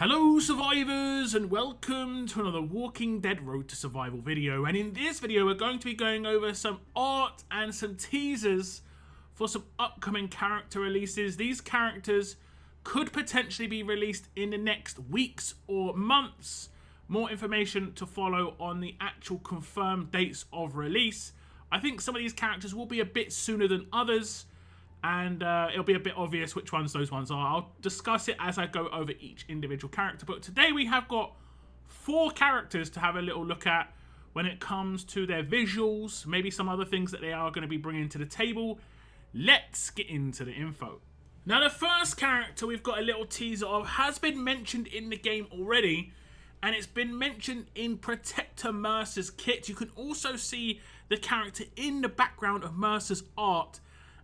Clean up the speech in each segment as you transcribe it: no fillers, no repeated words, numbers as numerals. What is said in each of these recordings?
Hello survivors and welcome to another Walking Dead Road to Survival video, and in this video we're going to be going over some art and some teasers for some upcoming character releases. These characters could potentially be released in the next weeks or months. More information to follow on the actual confirmed dates of release. I think some of these characters will be a bit sooner than others, and it'll be a bit obvious which ones those ones are. I'll discuss it as I go over each individual character, but today we have got 4 characters to have a little look at when it comes to their visuals, maybe some other things that they are going to be bringing to the table. Let's get into the info. Now the first character we've got a little teaser of has been mentioned in the game already, and it's been mentioned in Protector Mercer's kit. You can also see the character in the background of Mercer's art.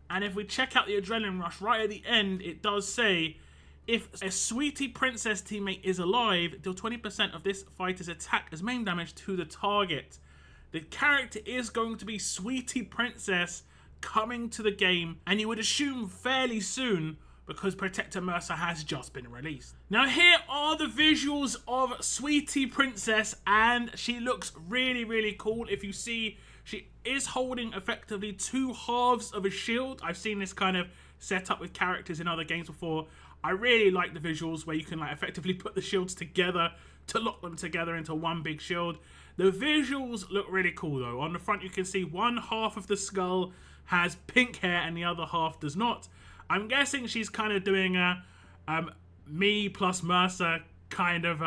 And if we check out the adrenaline rush right at the end, it does say, if a Sweetie Princess teammate is alive, deal 20% of this fighter's attack as main damage to the target. The character is going to be Sweetie Princess coming to the game, and you would assume fairly soon because Protector Mercer has just been released. Now here are the visuals of Sweetie Princess, and she looks really cool. If you see, she is holding effectively 2 halves of a shield. I've seen this kind of set up with characters in other games before. I really like the visuals where you can effectively put the shields together to lock them together into one big shield. The visuals look really cool though. On the front you can see one half of the skull has pink hair and the other half does not. I'm guessing she's kind of doing a me plus Mercer kind of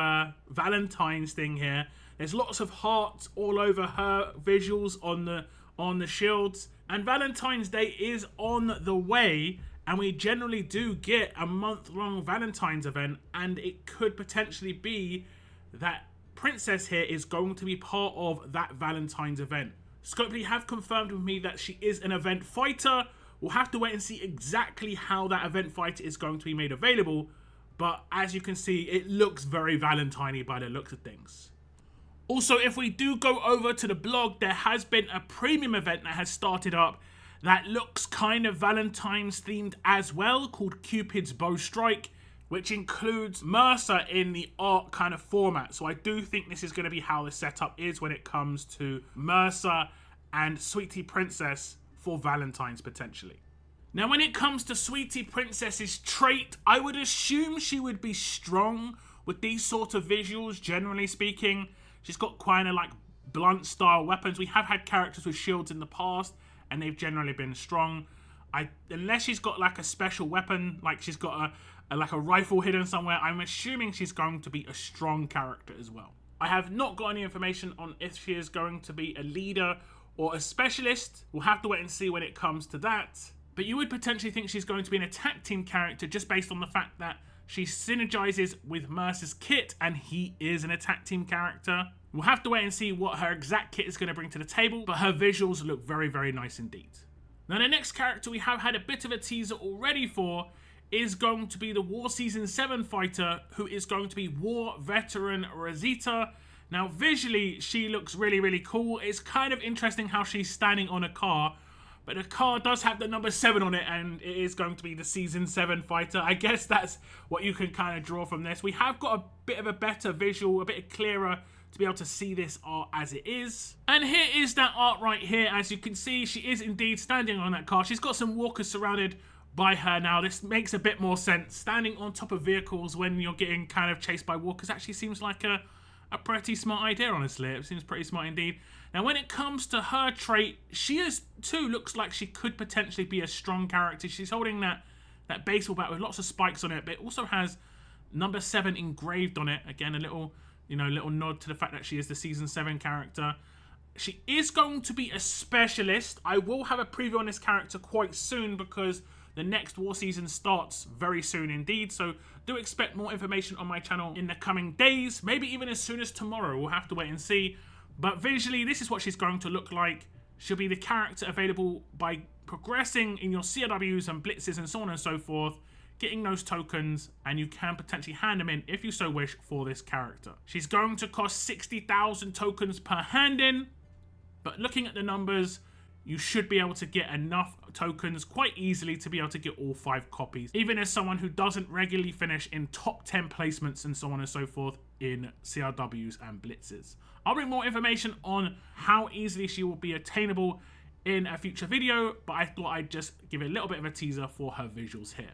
Valentine's thing here. There's lots of hearts all over her visuals on the shields. And Valentine's Day is on the way, and we generally do get a month-long Valentine's event, and it could potentially be that Princess here is going to be part of that Valentine's event. Scopely have confirmed with me that she is an event fighter. We'll have to wait and see exactly how that event fighter is going to be made available, but as you can see, it looks very Valentine-y by the looks of things. Also, if we do go over to the blog, there has been a premium event that has started up that looks kind of Valentine's themed as well, called Cupid's Bow Strike, which includes Mercer in the art kind of format. So I do think this is going to be how the setup is when it comes to Mercer and Sweetie Princess for Valentine's potentially. Now when it comes to Sweetie Princess's trait, I would assume she would be strong with these sort of visuals, generally speaking. She's got kind of like blunt style weapons. We have had characters with shields in the past and they've generally been strong. Unless she's got like a special weapon, like she's got like a rifle hidden somewhere, I'm assuming she's going to be a strong character as well. I have not got any information on if she is going to be a leader or a specialist. We'll have to wait and see when it comes to that. But you would potentially think she's going to be an attack team character just based on the fact that she synergizes with Mercer's kit and he is an attack team character. We'll have to wait and see what her exact kit is going to bring to the table, but her visuals look very nice indeed. Now the next character we have had a bit of a teaser already for is going to be the War Season 7 fighter, who is going to be War Veteran Rosita. Now visually she looks really cool. It's kind of interesting how she's standing on a car, but the car does have the number 7 on it, and it is going to be the Season 7 fighter. I guess that's what you can kind of draw from this. We have got a bit of a better visual, a bit clearer to be able to see this art as it is. And here is that art right here. As you can see, she is indeed standing on that car. She's got some walkers surrounded by her now. This makes a bit more sense. Standing on top of vehicles when you're getting kind of chased by walkers actually seems like a pretty smart idea, honestly. It seems pretty smart indeed. Now when it comes to her trait, she is too looks like she could potentially be a strong character. She's holding that baseball bat with lots of spikes on it, but it also has number 7 engraved on it. Again, a little nod to the fact that she is the Season 7 character. She is going to be a specialist. I will have a preview on this character quite soon because the next war season starts very soon indeed, so do expect more information on my channel in the coming days, maybe even as soon as tomorrow. We'll have to wait and see. But visually, this is what she's going to look like. She'll be the character available by progressing in your CRWs and blitzes and so on and so forth, getting those tokens, and you can potentially hand them in if you so wish for this character. She's going to cost 60,000 tokens per hand in, but looking at the numbers, you should be able to get enough tokens quite easily to be able to get all 5 copies, even as someone who doesn't regularly finish in top 10 placements and so on and so forth in CRWs and blitzes. I'll bring more information on how easily she will be attainable in a future video, but I thought I'd just give a little bit of a teaser for her visuals here.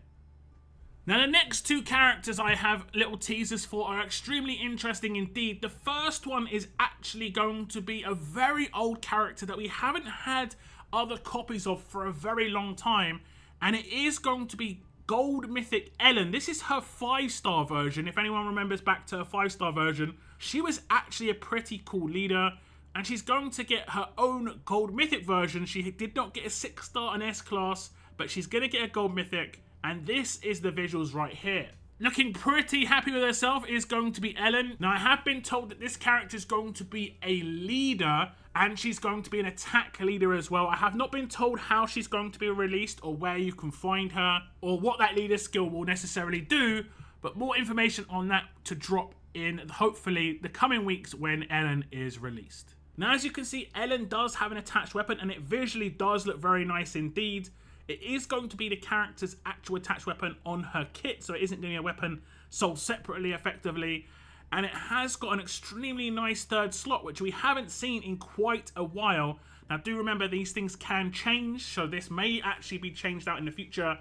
Now, the next 2 characters I have little teasers for are extremely interesting indeed. The first one is actually going to be a very old character that we haven't had other copies of for a very long time, and it is going to be Gold Mythic Ellen. This is her 5-star version. If anyone remembers back to her 5-star version, she was actually a pretty cool leader, and she's going to get her own Gold Mythic version. She did not get a 6-star and S-class, but she's going to get a Gold Mythic. And this is the visuals right here. Looking pretty happy with herself is going to be Ellen. Now, I have been told that this character is going to be a leader, and she's going to be an attack leader as well. I have not been told how she's going to be released or where you can find her or what that leader skill will necessarily do, but more information on that to drop in hopefully the coming weeks when Ellen is released. Now, as you can see, Ellen does have an attached weapon, and it visually does look very nice indeed. It is going to be the character's actual attached weapon on her kit, so it isn't going to be a weapon sold separately effectively. And it has got an extremely nice 3rd slot, which we haven't seen in quite a while. Now, do remember these things can change, so this may actually be changed out in the future.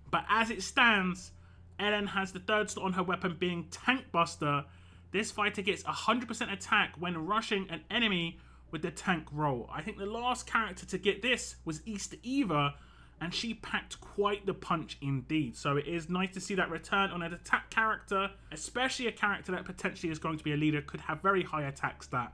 But as it stands, Ellen has the 3rd slot on her weapon being Tank Buster. This fighter gets 100% attack when rushing an enemy with the tank roll. I think the last character to get this was Easter Eva, and she packed quite the punch indeed. So it is nice to see that return on an attack character, especially a character that potentially is going to be a leader, could have very high attack stat.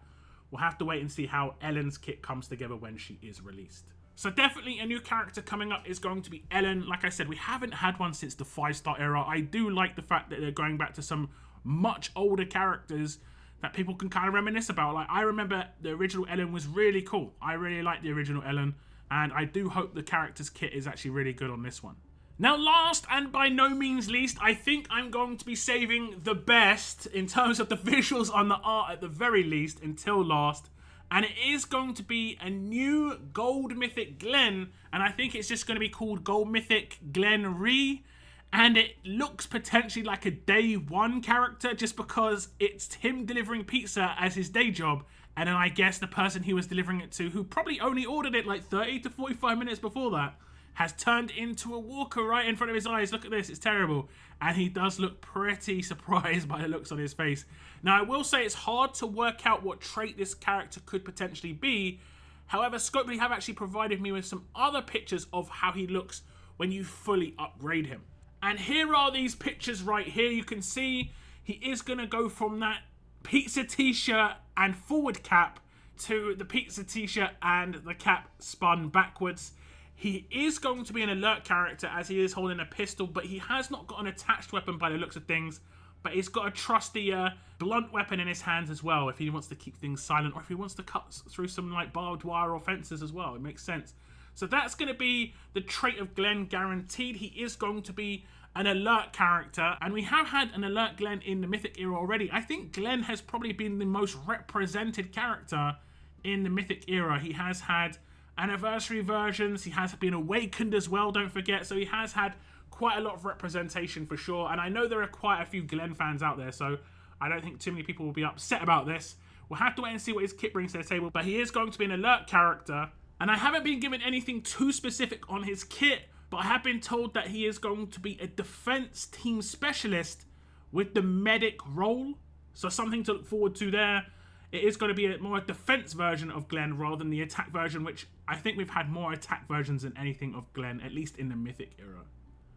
We'll have to wait and see how Ellen's kit comes together when she is released. So definitely a new character coming up is going to be Ellen. Like I said, we haven't had one since the 5-star era. I do like the fact that they're going back to some much older characters that people can kind of reminisce about. Like, I remember the original Ellen was really cool. I really like the original Ellen. And I do hope the character's kit is actually really good on this one. Now, last and by no means least, I think I'm going to be saving the best in terms of the visuals on the art at the very least until last. And it is going to be a new Gold Mythic Glenn. And I think it's just going to be called Gold Mythic Glenn Ree. And it looks potentially like a day 1 character just because it's him delivering pizza as his day job. And then I guess the person he was delivering it to, who probably only ordered it like 30 to 45 minutes before that, has turned into a walker right in front of his eyes. Look at this, it's terrible. And he does look pretty surprised by the looks on his face. Now, I will say it's hard to work out what trait this character could potentially be. However, Scopely have actually provided me with some other pictures of how he looks when you fully upgrade him. And here are these pictures right here. You can see he is going to go from that pizza t-shirt and forward cap to the pizza t-shirt and the cap spun backwards. He is going to be an alert character as he is holding a pistol, but he has not got an attached weapon by the looks of things. But he's got a trusty blunt weapon in his hands as well if he wants to keep things silent, or if he wants to cut through some like barbed wire or fences as well. It makes sense. So that's going to be the trait of Glenn guaranteed. He is going to be an alert character, and we have had an alert Glenn in the Mythic era already. I think Glenn has probably been the most represented character in the Mythic era. He has had anniversary versions, he has been awakened as well, don't forget, so he has had quite a lot of representation for sure. And I know there are quite a few Glenn fans out there, so I don't think too many people will be upset about this. We'll have to wait and see what his kit brings to the table, but he is going to be an alert character. And I haven't been given anything too specific on his kit, but I have been told that he is going to be a defense team specialist with the medic role. So something to look forward to there. It is going to be a more defense version of Glenn rather than the attack version, which I think we've had more attack versions than anything of Glenn, at least in the Mythic era.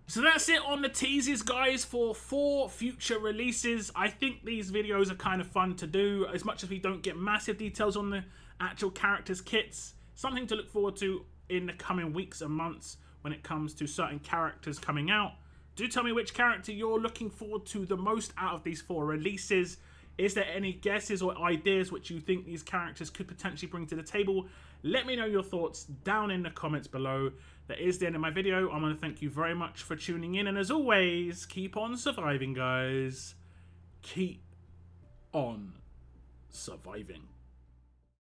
So that's it on the teasers, guys, for 4 future releases. I think these videos are kind of fun to do, as much as we don't get massive details on the actual characters' kits. Something to look forward to in the coming weeks and months when it comes to certain characters coming out. Do tell me which character you're looking forward to the most out of these 4 releases. Is there any guesses or ideas which you think these characters could potentially bring to the table? Let me know your thoughts down in the comments below. That is the end of my video. I want to thank you very much for tuning in. And as always, keep on surviving, guys. Keep on surviving.